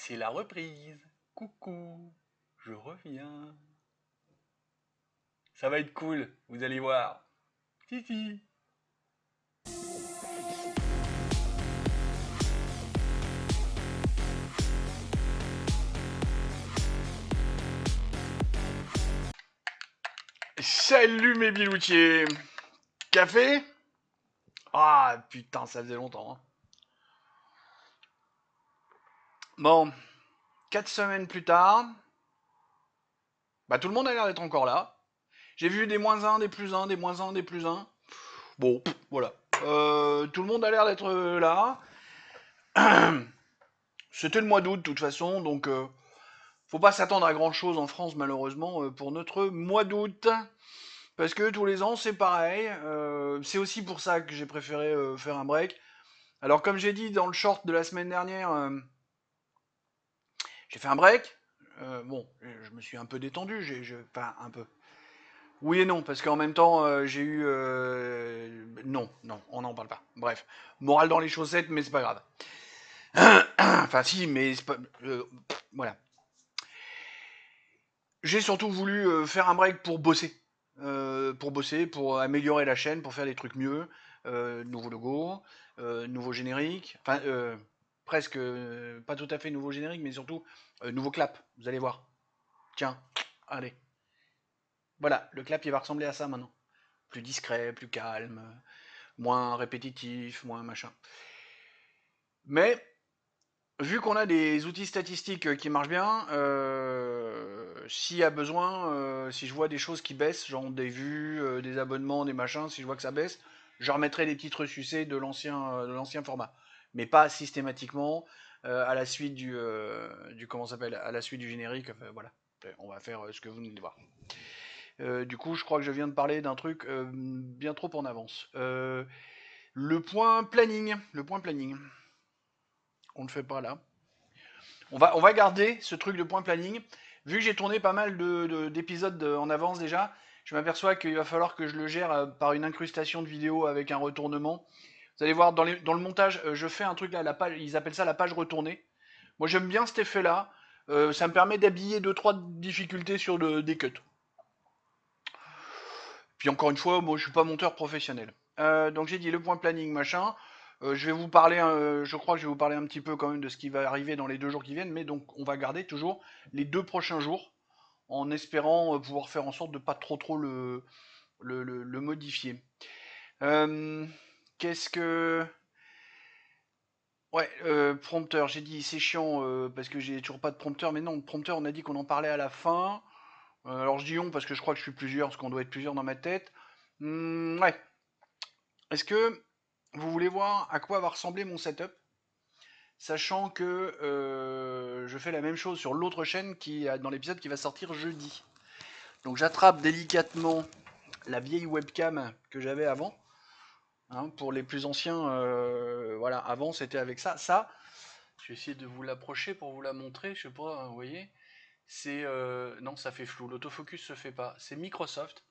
C'est la reprise. Coucou, je reviens. Ça va être cool, vous allez voir. Si, si. Salut mes biloutiers. Café? Ah putain, ça faisait longtemps. Hein. Bon, 4 semaines plus tard, bah tout le monde a l'air d'être encore là. J'ai vu des moins 1, des plus 1, des moins 1, des plus 1. Bon, voilà. Tout le monde a l'air d'être là. C'était le mois d'août de toute façon, donc faut pas s'attendre à grand chose en France malheureusement pour notre mois d'août. Parce que tous les ans c'est pareil. C'est aussi pour ça que j'ai préféré faire un break. Alors comme j'ai dit dans le short de la semaine dernière, j'ai fait un break. Bon, je me suis un peu détendu, enfin un peu. Oui et non, parce qu'en même temps j'ai eu... Non, non, on n'en parle pas. Bref, morale dans les chaussettes, mais c'est pas grave. Enfin si, mais c'est pas... voilà. J'ai surtout voulu faire un break pour bosser, pour améliorer la chaîne, pour faire des trucs mieux. Nouveau logo, nouveau générique, enfin presque pas tout à fait nouveau générique, mais surtout nouveau clap. Vous allez voir. Tiens, allez. Voilà, le clap il va ressembler à ça maintenant. Plus discret, plus calme, moins répétitif, moins machin. Mais vu qu'on a des outils statistiques qui marchent bien, s'il y a besoin, si je vois des choses qui baissent, genre des vues, des abonnements, des machins, si je vois que ça baisse, je remettrai des petites ressucées de l'ancien format. Mais pas systématiquement à la suite du comment ça s'appelle, à la suite du générique. Enfin, voilà, on va faire ce que vous venez de voir. Du coup, je crois que je viens de parler d'un truc bien trop en avance. Le point planning, le point planning. On ne le fait pas là. On va garder ce truc de point planning. Vu que j'ai tourné pas mal d'épisodes en avance déjà, je m'aperçois qu'il va falloir que je le gère par une incrustation de vidéos avec un retournement. Vous allez voir, dans le montage, je fais un truc là, la page, ils appellent ça la page retournée. Moi j'aime bien cet effet-là. Ça me permet d'habiller 2-3 difficultés sur des cuts. Puis encore une fois, moi je suis pas monteur professionnel. Donc j'ai dit le point planning machin. Je vais vous parler, je crois que je vais vous parler un petit peu quand même de ce qui va arriver dans les 2 jours qui viennent, mais donc on va garder toujours les 2 prochains jours en espérant pouvoir faire en sorte de pas trop le modifier. Euh, Qu'est-ce que... Ouais, prompteur, j'ai dit c'est chiant parce que j'ai toujours pas de prompteur, mais non, le prompteur on a dit qu'on en parlait à la fin. Alors je dis on parce que je crois que je suis plusieurs, parce qu'on doit être plusieurs dans ma tête. Ouais, est-ce que vous voulez voir à quoi va ressembler mon setup, sachant que je fais la même chose sur l'autre chaîne dans l'épisode qui va sortir jeudi. Donc j'attrape délicatement la vieille webcam que j'avais avant. Hein, pour les plus anciens, voilà, avant c'était avec ça. Ça, je vais essayer de vous l'approcher pour vous la montrer. Je sais pas, hein, vous voyez. C'est non, ça fait flou. L'autofocus se fait pas. C'est Microsoft.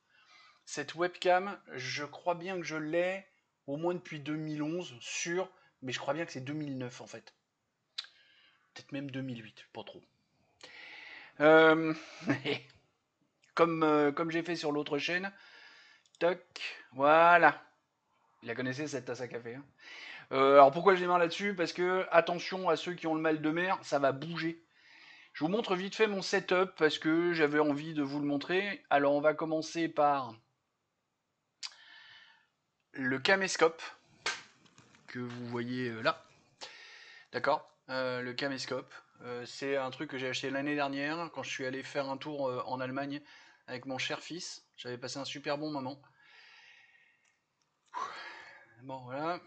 Cette webcam, je crois bien que je l'ai au moins depuis 2011, sûr, mais je crois bien que c'est 2009 en fait. Peut-être même 2008, pas trop. Euh, comme j'ai fait sur l'autre chaîne, toc, voilà. Vous la connaissez cette tasse à café hein. Alors pourquoi je démarre là-dessus? Parce que attention à ceux qui ont le mal de mer, ça va bouger. Je vous montre vite fait mon setup parce que j'avais envie de vous le montrer. Alors on va commencer par le caméscope que vous voyez là. D'accord. Le caméscope. C'est un truc que j'ai acheté l'année dernière quand je suis allé faire un tour en Allemagne avec mon cher fils. J'avais passé un super bon moment. Bon, voilà.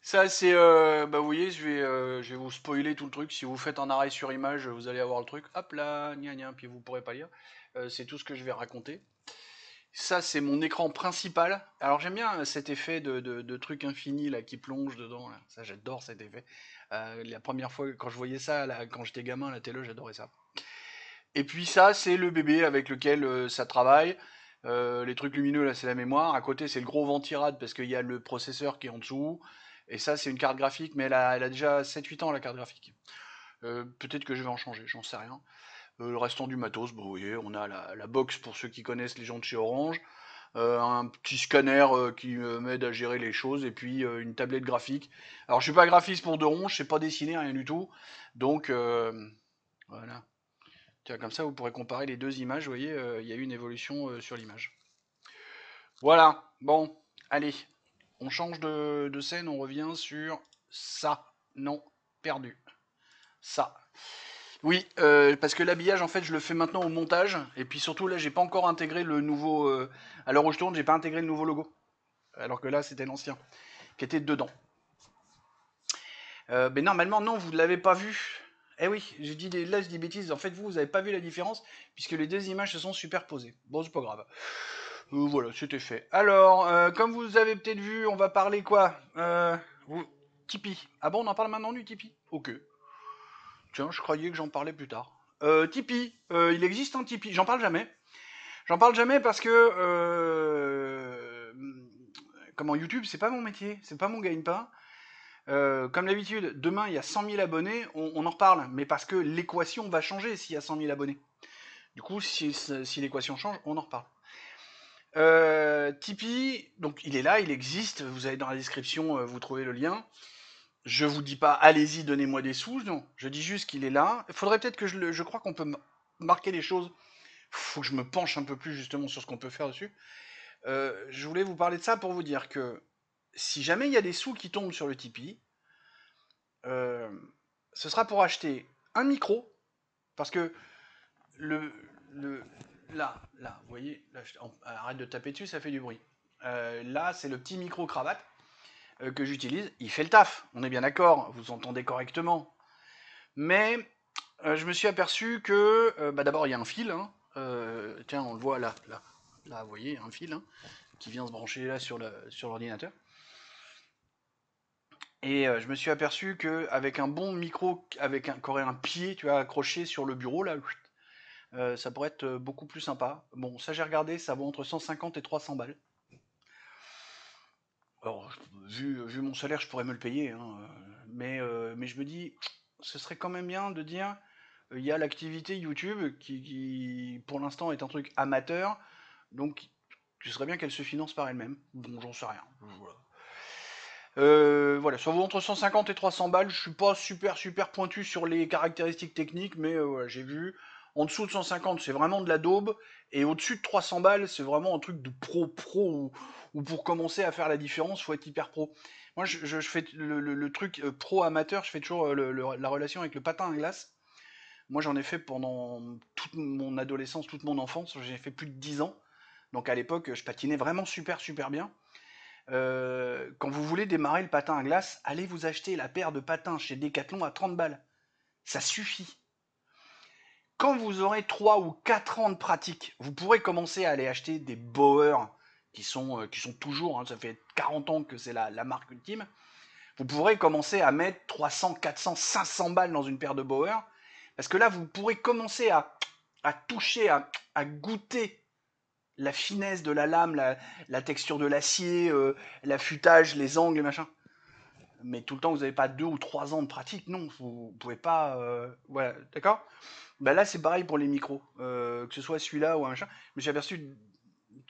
Ça, c'est. Bah, vous voyez, je vais vous spoiler tout le truc. Si vous faites un arrêt sur image, vous allez avoir le truc. Hop là, gna gna, puis vous pourrez pas lire. C'est tout ce que je vais raconter. Ça, c'est mon écran principal. Alors, j'aime bien cet effet de truc infini là, qui plonge dedans. Là. Ça, j'adore cet effet. La première fois, quand je voyais ça, là, quand j'étais gamin à la télé, j'adorais ça. Et puis, ça, c'est le bébé avec lequel ça travaille. Les trucs lumineux, là, c'est la mémoire. À côté, c'est le gros ventirad parce qu'il y a le processeur qui est en dessous. Et ça, c'est une carte graphique, mais elle a déjà 7-8 ans, la carte graphique. Peut-être que je vais en changer, j'en sais rien. Le restant du matos, bon, vous voyez, on a la box pour ceux qui connaissent les gens de chez Orange, un petit scanner qui m'aide à gérer les choses, et puis une tablette graphique. Alors, je suis pas graphiste pour de rond, je sais pas dessiner, rien du tout. Donc, voilà. Tiens, comme ça, vous pourrez comparer les deux images, vous voyez, il y a eu une évolution sur l'image. Voilà, bon, allez, on change de scène, on revient sur ça. Non, perdu. Ça. Oui, parce que l'habillage, en fait, je le fais maintenant au montage. Et puis surtout, là, j'ai pas encore intégré le nouveau. À l'heure où je tourne, j'ai pas intégré le nouveau logo. Alors que là, c'était l'ancien, qui était dedans. Mais normalement, non, vous ne l'avez pas vu. Eh oui, là, je dis bêtises. En fait, vous n'avez pas vu la différence, puisque les deux images se sont superposées. Bon, c'est pas grave. Voilà, c'était fait. Alors, comme vous avez peut-être vu, on va parler quoi Tipeee. Ah bon, on en parle maintenant du Tipeee. Ok. Tiens, je croyais que j'en parlais plus tard. Tipeee, il existe un Tipeee. J'en parle jamais. J'en parle jamais parce que comment YouTube, c'est pas mon métier, c'est pas mon gagne-pain. Comme d'habitude, demain il y a 100 000 abonnés, on en reparle, mais parce que l'équation va changer s'il y a 100 000 abonnés. Du coup, si l'équation change, on en reparle. Tipeee, donc il est là, il existe. Vous avez dans la description, vous trouvez le lien. Je vous dis pas, allez-y, donnez-moi des sous, non. Je dis juste qu'il est là. Il faudrait peut-être que je crois qu'on peut marquer les choses. Faut que je me penche un peu plus justement sur ce qu'on peut faire dessus. Je voulais vous parler de ça pour vous dire que si jamais il y a des sous qui tombent sur le Tipeee, euh, ce sera pour acheter un micro, parce que le, le là, vous voyez, là, arrête de taper dessus, ça fait du bruit. Là, c'est le petit micro cravate que j'utilise. Il fait le taf, on est bien d'accord, vous entendez correctement. Mais je me suis aperçu que, d'abord, il y a un fil. Hein, tiens, on le voit là, vous voyez, un fil hein, qui vient se brancher là sur l'ordinateur. Et je me suis aperçu qu'avec un bon micro, avec qui aurait un pied, tu vois, accroché sur le bureau là, ça pourrait être beaucoup plus sympa. Bon, ça j'ai regardé, ça vaut entre 150 et 300 balles. Alors, vu mon salaire, je pourrais me le payer, hein, mais je me dis, ce serait quand même bien de dire, il y a l'activité YouTube qui, pour l'instant, est un truc amateur, donc ce serait bien qu'elle se finance par elle-même. Bon, j'en sais rien. Voilà. Voilà, ça vaut entre 150 et 300 balles. Je suis pas super pointu sur les caractéristiques techniques, mais voilà, j'ai vu. En dessous de 150, c'est vraiment de la daube, et au-dessus de 300 balles, c'est vraiment un truc de pro, où pour commencer à faire la différence, faut être hyper pro. Moi, je fais le truc pro amateur, je fais toujours la relation avec le patin à glace. Moi, j'en ai fait pendant toute mon adolescence, toute mon enfance, j'ai fait plus de 10 ans. Donc à l'époque, je patinais vraiment super bien. Quand vous voulez démarrer le patin à glace, allez vous acheter la paire de patins chez Decathlon à 30 balles. Ça suffit. Quand vous aurez 3 ou 4 ans de pratique, vous pourrez commencer à aller acheter des Bauer qui sont toujours, hein, ça fait 40 ans que c'est la marque ultime. Vous pourrez commencer à mettre 300, 400, 500 balles dans une paire de Bauer. Parce que là, vous pourrez commencer à toucher, à goûter la finesse de la lame, la texture de l'acier, l'affûtage, les angles, machin. Mais tout le temps, vous n'avez pas 2 ou 3 ans de pratique, non, vous pouvez pas. Voilà, d'accord. Bah là, c'est pareil pour les micros, que ce soit celui-là ou un machin. Mais j'ai aperçu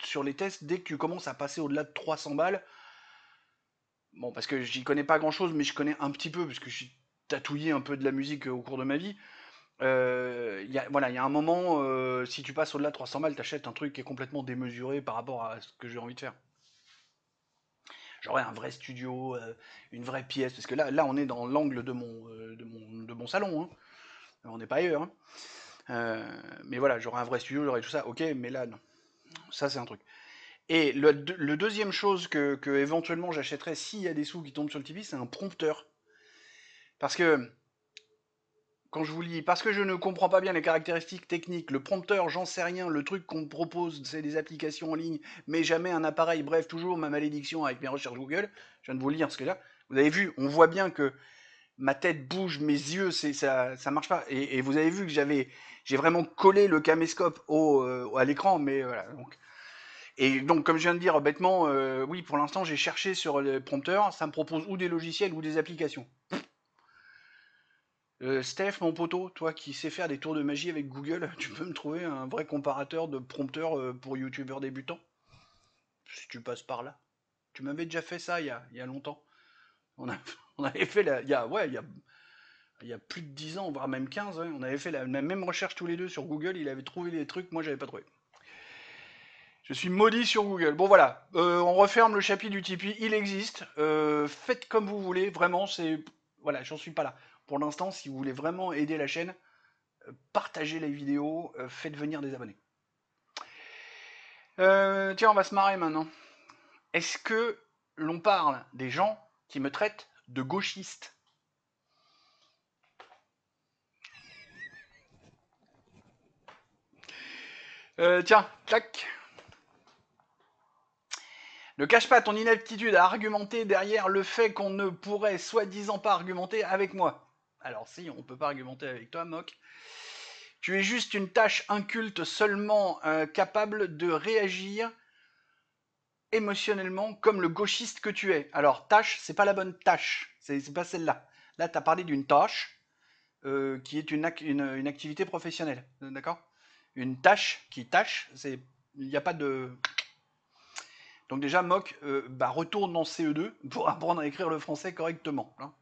sur les tests, dès que tu commences à passer au-delà de 300 balles, bon, parce que j'y connais pas grand-chose, mais je connais un petit peu, parce que j'ai tatouillé un peu de la musique au cours de ma vie. Voilà, il y a un moment, si tu passes au-delà de 300 balles, t'achètes un truc qui est complètement démesuré par rapport à ce que j'ai envie de faire. J'aurais un vrai studio, une vraie pièce, parce que là on est dans l'angle de mon salon, hein. On n'est pas ailleurs. Hein. Mais voilà, j'aurais un vrai studio, j'aurais tout ça, ok, mais là non. Ça c'est un truc. Et le deuxième chose que éventuellement j'achèterais s'il y a des sous qui tombent sur le Tipeee, c'est un prompteur. Parce que quand je vous lis, parce que je ne comprends pas bien les caractéristiques techniques, le prompteur, j'en sais rien, le truc qu'on me propose, c'est des applications en ligne, mais jamais un appareil, bref, toujours ma malédiction avec mes recherches Google, je viens de vous lire ce que là. Vous avez vu, on voit bien que ma tête bouge, mes yeux, ça marche pas. Et vous avez vu que j'ai vraiment collé le caméscope à l'écran, mais voilà. Donc. Et donc, comme je viens de dire bêtement, oui, pour l'instant, j'ai cherché sur le prompteur, ça me propose ou des logiciels ou des applications. Steph, mon poteau, toi qui sais faire des tours de magie avec Google, tu peux me trouver un vrai comparateur de prompteur pour youtubeurs débutants? Si tu passes par là. Tu m'avais déjà fait ça il y a longtemps. On, a, on avait fait il y a plus de 10 ans, voire même 15, ouais, on avait fait la même recherche tous les deux sur Google, il avait trouvé les trucs, moi j'avais pas trouvé. Je suis maudit sur Google. Bon voilà, on referme le chapitre du Tipeee, il existe. Faites comme vous voulez, vraiment, c'est. Voilà, j'en suis pas là. Pour l'instant, si vous voulez vraiment aider la chaîne, partagez les vidéos, faites venir des abonnés. Tiens, on va se marrer maintenant. Est-ce que l'on parle des gens qui me traitent de gauchiste? Tiens, clac. Ne cache pas ton inaptitude à argumenter derrière le fait qu'on ne pourrait soi-disant pas argumenter avec moi. Alors si, on peut pas argumenter avec toi, Mock. Tu es juste une tâche inculte seulement capable de réagir émotionnellement comme le gauchiste que tu es. Alors tâche, c'est pas la bonne tâche, c'est pas celle-là. Là, tu as parlé d'une tâche qui est une activité professionnelle, d'accord? Une tâche qui tâche, il n'y a pas de. Donc déjà, Mock, retourne en CE2 pour apprendre à écrire le français correctement. Hein.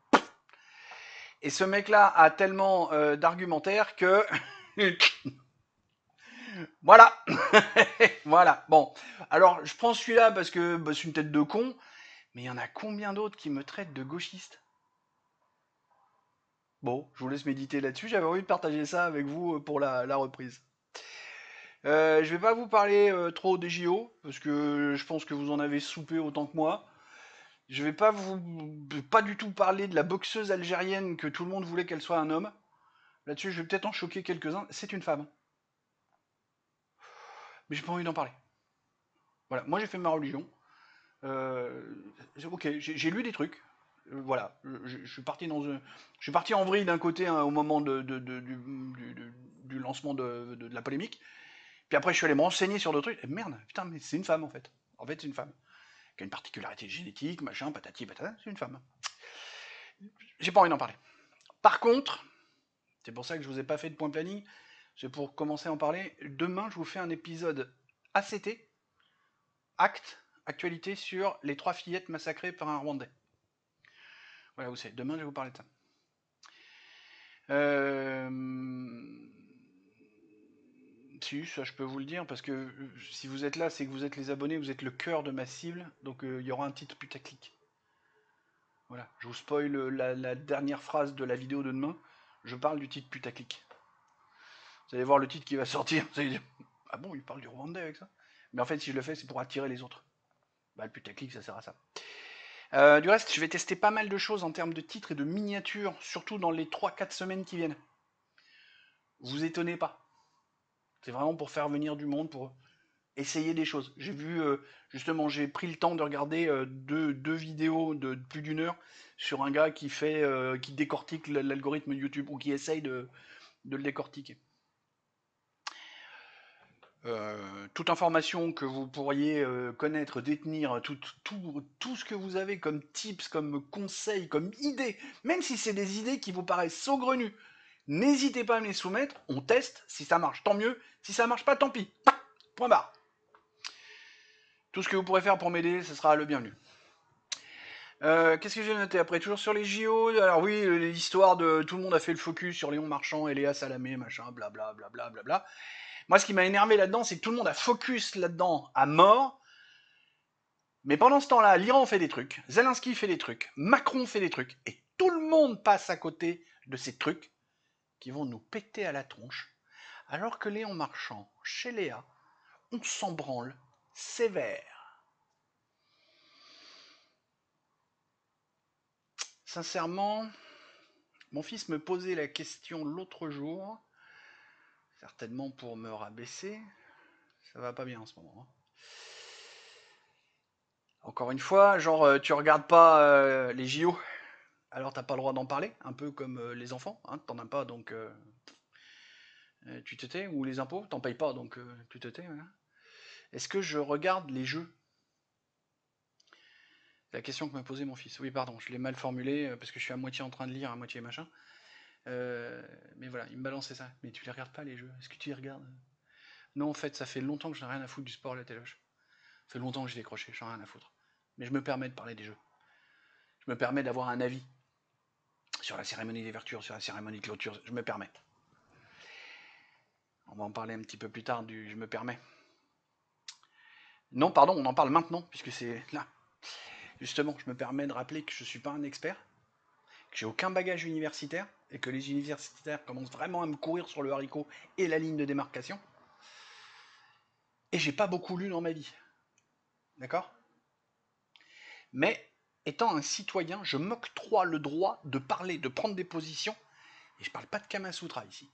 Et ce mec-là a tellement d'argumentaire que... voilà. Voilà. Bon. Alors, je prends celui-là parce que c'est une tête de con, mais il y en a combien d'autres qui me traitent de gauchiste? Bon, je vous laisse méditer là-dessus. J'avais envie de partager ça avec vous pour la reprise. Je vais pas vous parler trop des JO, parce que je pense que vous en avez soupé autant que moi. Je vais pas du tout parler de la boxeuse algérienne que tout le monde voulait qu'elle soit un homme. Là-dessus, je vais peut-être en choquer quelques-uns. C'est une femme. Mais j'ai pas envie d'en parler. Voilà, moi j'ai fait ma religion. Euh, ok, j'ai lu des trucs. Voilà, je suis parti je suis parti en vrille d'un côté hein, au moment du lancement de la polémique. Puis après, je suis allé me renseigner sur d'autres trucs. Et merde, putain, mais c'est une femme en fait. En fait, c'est une femme. Qui a une particularité génétique, machin, patati patata, c'est une femme. J'ai pas envie d'en parler. Par contre, c'est pour ça que je vous ai pas fait de point planning. C'est pour commencer à en parler. Demain, je vous fais un épisode ACT, acte, actualité sur les 3 fillettes massacrées par un Rwandais. Voilà, vous savez, demain, je vais vous parler de ça. Si, ça je peux vous le dire, parce que si vous êtes là, c'est que vous êtes les abonnés, vous êtes le cœur de ma cible, donc il y aura un titre putaclic. Voilà, je vous spoil la dernière phrase de la vidéo de demain, je parle du titre putaclic. Vous allez voir le titre qui va sortir, vous allez dire, ah bon, il parle du Rwandais avec ça? Mais en fait, si je le fais, c'est pour attirer les autres. Bah, le putaclic, ça sert à ça. Du reste, je vais tester pas mal de choses en termes de titres et de miniatures, surtout dans les 3-4 semaines qui viennent. Vous étonnez pas. C'est vraiment pour faire venir du monde, pour essayer des choses. J'ai vu, justement, j'ai pris le temps de regarder deux vidéos de plus d'une heure sur un gars qui décortique l'algorithme YouTube, ou qui essaye de le décortiquer. Toute information que vous pourriez connaître, détenir, tout ce que vous avez comme tips, comme conseils, comme idées, même si c'est des idées qui vous paraissent saugrenues, n'hésitez pas à me les soumettre, on teste, si ça marche, tant mieux, si ça marche pas, tant pis. Point barre. Tout ce que vous pourrez faire pour m'aider, ce sera le bienvenu. Qu'est-ce que j'ai noté après? Toujours sur les JO. Alors oui, l'histoire de tout le monde a fait le focus sur Léon Marchand et Léa Salamé, machin, blabla, blabla, blabla. Moi, ce qui m'a énervé là-dedans, c'est que tout le monde a focus là-dedans à mort. Mais pendant ce temps-là, l'Iran fait des trucs, Zelensky fait des trucs, Macron fait des trucs, et tout le monde passe à côté de ces trucs qui vont nous péter à la tronche, alors que Léon Marchand, chez Léa, on s'en branle sévère. Sincèrement, mon fils me posait la question l'autre jour, certainement pour me rabaisser, ça va pas bien en ce moment. Encore une fois, genre tu regardes pas les JO, alors t'as pas le droit d'en parler, un peu comme les enfants, hein, t'en as pas donc tu te tais, ou les impôts, t'en payes pas donc tu te tais. Voilà. Est-ce que je regarde les jeux? C'est la question que m'a posé mon fils. Oui, pardon, je l'ai mal formulé parce que je suis à moitié en train de lire, à moitié machin. Mais voilà, il me balançait ça. Mais tu les regardes pas les jeux? Est-ce que tu les regardes? Non, en fait, ça fait longtemps que je n'ai rien à foutre du sport à la téloche. Ça fait longtemps que j'ai décroché, j'en ai rien à foutre. Mais je me permets de parler des jeux. Je me permets d'avoir un avis sur la cérémonie d'ouverture, sur la cérémonie de clôture. Je me permets. On va en parler un petit peu plus tard du je me permets. Non, pardon, on en parle maintenant, puisque c'est là. Justement, je me permets de rappeler que je ne suis pas un expert, que j'ai aucun bagage universitaire, et que les universitaires commencent vraiment à me courir sur le haricot et la ligne de démarcation. Et j'ai pas beaucoup lu dans ma vie. D'accord? Mais, étant un citoyen, je m'octroie le droit de parler, de prendre des positions, et je parle pas de Kamasutra ici.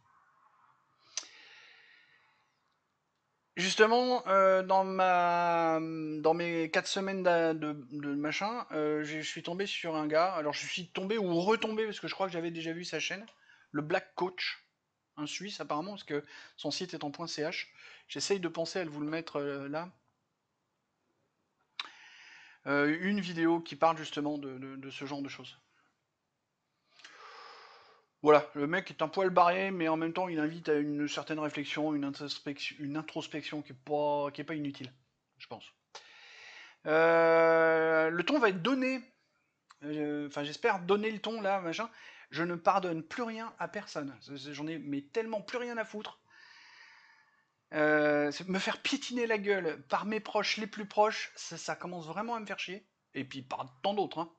Justement, dans mes 4 semaines de machin, je suis tombé sur un gars. Alors je suis tombé ou retombé parce que je crois que j'avais déjà vu sa chaîne, le Black Coach, un Suisse apparemment parce que son site est en .ch. J'essaye de penser à vous le mettre là. Une vidéo qui parle justement de ce genre de choses. Voilà, le mec est un poil barré, mais en même temps il invite à une certaine réflexion, une introspection qui est pas inutile, je pense. Le ton va être donné. Enfin, j'espère donner le ton là, machin. Je ne pardonne plus rien à personne. J'en ai mais tellement plus rien à foutre. Me faire piétiner la gueule par mes proches les plus proches, ça commence vraiment à me faire chier. Et puis par tant d'autres. Hein.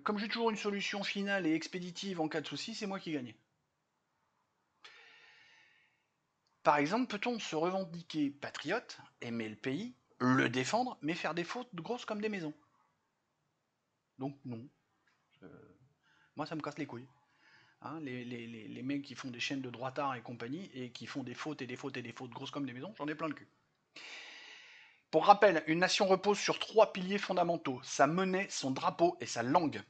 Comme j'ai toujours une solution finale et expéditive en cas de souci, c'est moi qui gagne. Par exemple, peut-on se revendiquer patriote, aimer le pays, le défendre, mais faire des fautes grosses comme des maisons? Donc non. Moi, ça me casse les couilles. Hein, les mecs qui font des chaînes de droitards et compagnie et qui font des fautes et des fautes et des fautes grosses comme des maisons, j'en ai plein le cul. Pour rappel, une nation repose sur 3 piliers fondamentaux: sa monnaie, son drapeau et sa langue.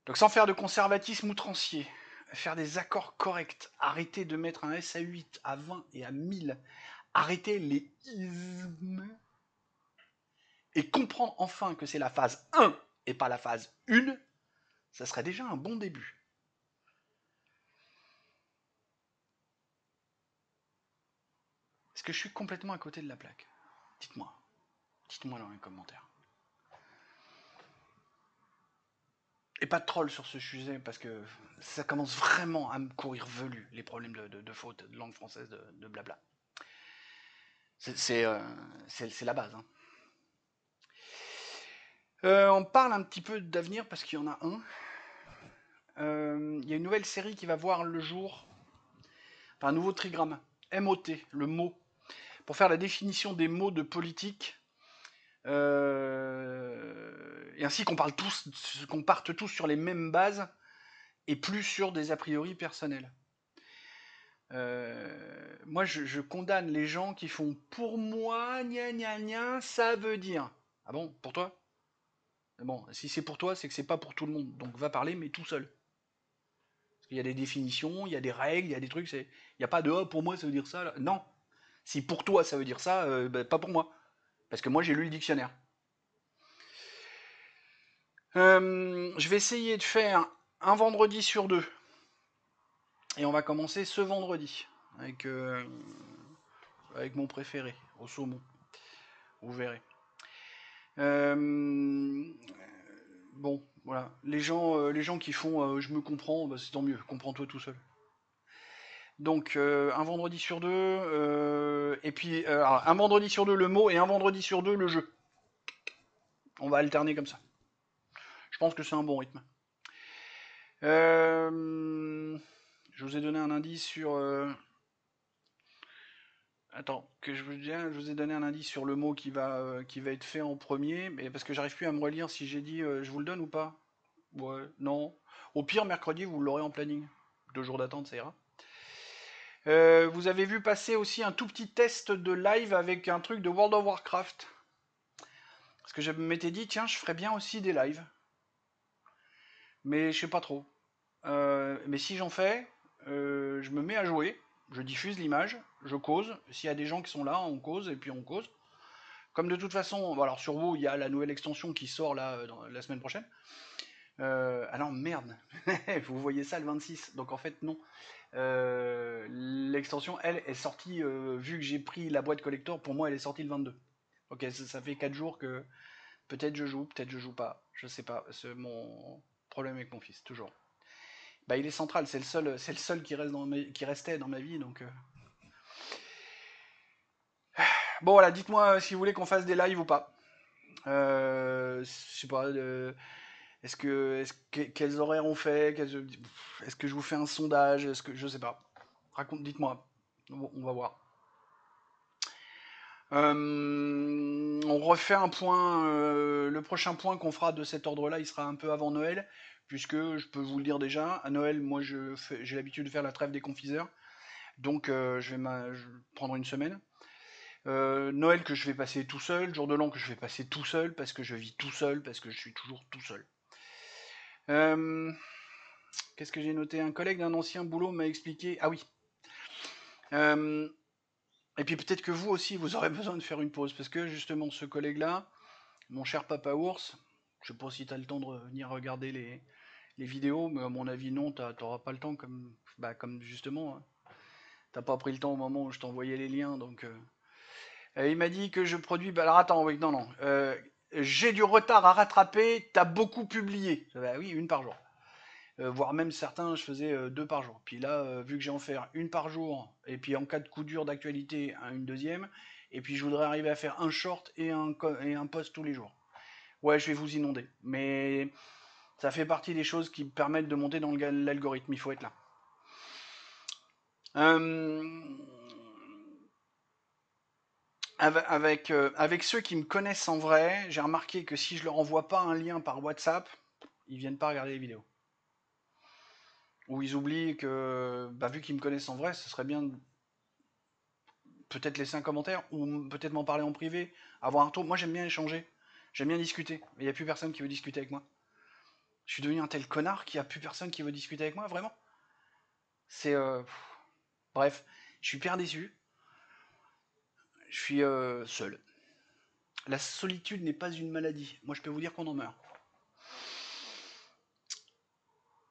Donc sans faire de conservatisme outrancier, faire des accords corrects, arrêter de mettre un S à 8, à 20 et à 1000, arrêter les ismes, et comprendre enfin que c'est la phase 1 et pas la phase 1, ça serait déjà un bon début. Est-ce que je suis complètement à côté de la plaque? Dites-moi. Dites-moi dans les commentaires. Et pas de troll sur ce sujet, parce que ça commence vraiment à me courir velu, les problèmes de faute, de langue française, de blabla. C'est la base. Hein. On parle un petit peu d'avenir, parce qu'il y en a un. Il y a une nouvelle série qui va voir le jour. Enfin, un nouveau trigramme. MOT, le mot. Pour faire la définition des mots de politique. Et ainsi qu'on parte tous sur les mêmes bases et plus sur des a priori personnels. Moi, je condamne les gens qui font pour moi, gna gna gna, ça veut dire. Ah bon, pour toi? Bon, si c'est pour toi, c'est que c'est pas pour tout le monde. Donc va parler, mais tout seul. Parce qu'il y a des définitions, il y a des règles, il y a des trucs. Il n'y a pas de oh, pour moi ça veut dire ça. Là. Non. Si pour toi ça veut dire ça, pas pour moi. Parce que moi j'ai lu le dictionnaire. Je vais essayer de faire un vendredi sur 2. Et on va commencer ce vendredi. Avec mon préféré, au saumon. Vous verrez. Bon, voilà. Les gens qui font je me comprends, bah, c'est tant mieux. Comprends-toi tout seul. Donc un vendredi sur 2, et puis un vendredi sur 2 le mot et un vendredi sur 2 le jeu. On va alterner comme ça. Je pense que c'est un bon rythme. Je vous ai donné un indice sur. Attends, que je vous ai donné un indice sur le mot qui va être fait en premier, mais parce que j'arrive plus à me relire si j'ai dit je vous le donne ou pas. Ouais, non. Au pire, mercredi, vous l'aurez en planning. 2 jours d'attente, ça ira. Vous avez vu passer aussi un tout petit test de live avec un truc de World of Warcraft. Parce que je m'étais dit, tiens, je ferais bien aussi des lives. Mais je sais pas trop. Mais si j'en fais, je me mets à jouer, je diffuse l'image, je cause. S'il y a des gens qui sont là, on cause et puis on cause. Comme de toute façon, alors sur WoW, il y a la nouvelle extension qui sort là la semaine prochaine. Ah non, merde, vous voyez ça le 26, donc en fait non. L'extension, elle, est sortie, vu que j'ai pris la boîte collector, pour moi elle est sortie le 22. Ok, ça fait 4 jours que peut-être je joue, peut-être je joue pas, je sais pas, c'est mon problème avec mon fils, toujours. Bah il est central, c'est le seul qui, qui restait dans ma vie, donc... Bon voilà, dites-moi si vous voulez qu'on fasse des lives ou pas. Je sais pas, quels horaires on fait, est-ce que je vous fais un sondage, est-ce que je sais pas. Dites-moi, on va voir. On refait un point. Le prochain point qu'on fera de cet ordre-là, il sera un peu avant Noël, puisque je peux vous le dire déjà, à Noël, moi j'ai l'habitude de faire la trêve des confiseurs, donc je vais prendre une semaine. Noël que je vais passer tout seul, jour de l'an que je vais passer tout seul, parce que je vis tout seul, parce que je suis toujours tout seul. Qu'est-ce que j'ai noté? Un collègue d'un ancien boulot m'a expliqué. Ah oui. Et puis peut-être que vous aussi, vous aurez besoin de faire une pause, parce que justement, ce collègue-là, mon cher papa ours, je sais pas si tu as le temps de venir regarder les vidéos, mais à mon avis non, t'auras pas le temps, comme justement, hein. T'as pas pris le temps au moment où je t'envoyais les liens, donc... il m'a dit que je produis... Bah alors attends, oui, non, non. J'ai du retard à rattraper, t'as beaucoup publié. Bah oui, une par jour. Voire même certains, je faisais 2 par jour. Puis là, vu que j'ai en faire une par jour, et puis en cas de coup dur d'actualité, une deuxième, et puis je voudrais arriver à faire un short et un post tous les jours. Ouais, je vais vous inonder. Mais ça fait partie des choses qui me permettent de monter dans l'algorithme, il faut être là. Avec ceux qui me connaissent en vrai, j'ai remarqué que si je leur envoie pas un lien par WhatsApp, ils viennent pas regarder les vidéos. Ou ils oublient que, vu qu'ils me connaissent en vrai, ce serait bien peut-être laisser un commentaire, ou peut-être m'en parler en privé, avoir un retour. Moi j'aime bien échanger, j'aime bien discuter, mais il n'y a plus personne qui veut discuter avec moi. Je suis devenu un tel connard qu'il n'y a plus personne qui veut discuter avec moi, vraiment. C'est... Bref, je suis hyper déçu. Je suis seul. La solitude n'est pas une maladie. Moi je peux vous dire qu'on en meurt.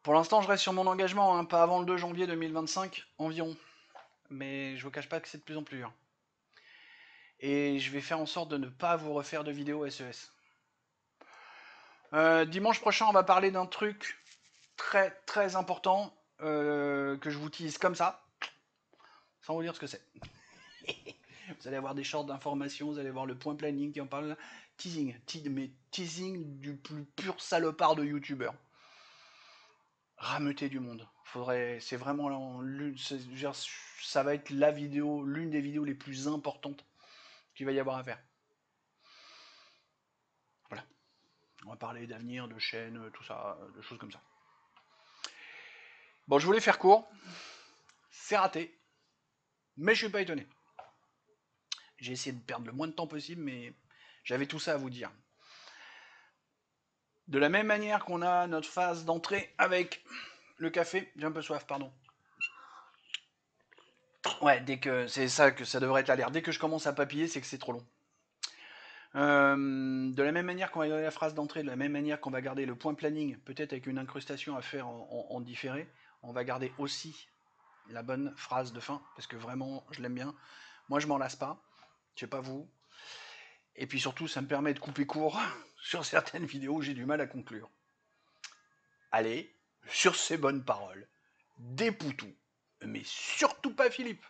Pour l'instant, je reste sur mon engagement, hein, pas avant le 2 janvier 2025 environ. Mais je vous cache pas que c'est de plus en plus dur. Et je vais faire en sorte de ne pas vous refaire de vidéos SES. Dimanche prochain, on va parler d'un truc très très important que je vous tease comme ça, sans vous dire ce que c'est. Vous allez avoir des shorts d'informations, vous allez voir le point planning qui en parle. Teasing, mais teasing du plus pur salopard de youtubeur. Rameuter du monde. C'est vraiment ça va être l'une des vidéos les plus importantes qu'il va y avoir à faire. Voilà. On va parler d'avenir, de chaîne, tout ça, de choses comme ça. Bon, je voulais faire court. C'est raté. Mais je suis pas étonné. J'ai essayé de perdre le moins de temps possible, mais j'avais tout ça à vous dire. De la même manière qu'on a notre phase d'entrée avec le café, j'ai un peu soif, pardon. Ouais, c'est ça que ça devrait être à l'air. Dès que je commence à papiller, c'est que c'est trop long. De la même manière qu'on va garder la phrase d'entrée, de la même manière qu'on va garder le point planning, peut-être avec une incrustation à faire en différé, on va garder aussi la bonne phrase de fin, parce que vraiment, je l'aime bien. Moi, je m'en lasse pas, je sais pas vous. Et puis surtout, ça me permet de couper court sur certaines vidéos où j'ai du mal à conclure. Allez, sur ces bonnes paroles, des poutous, mais surtout pas Philippe.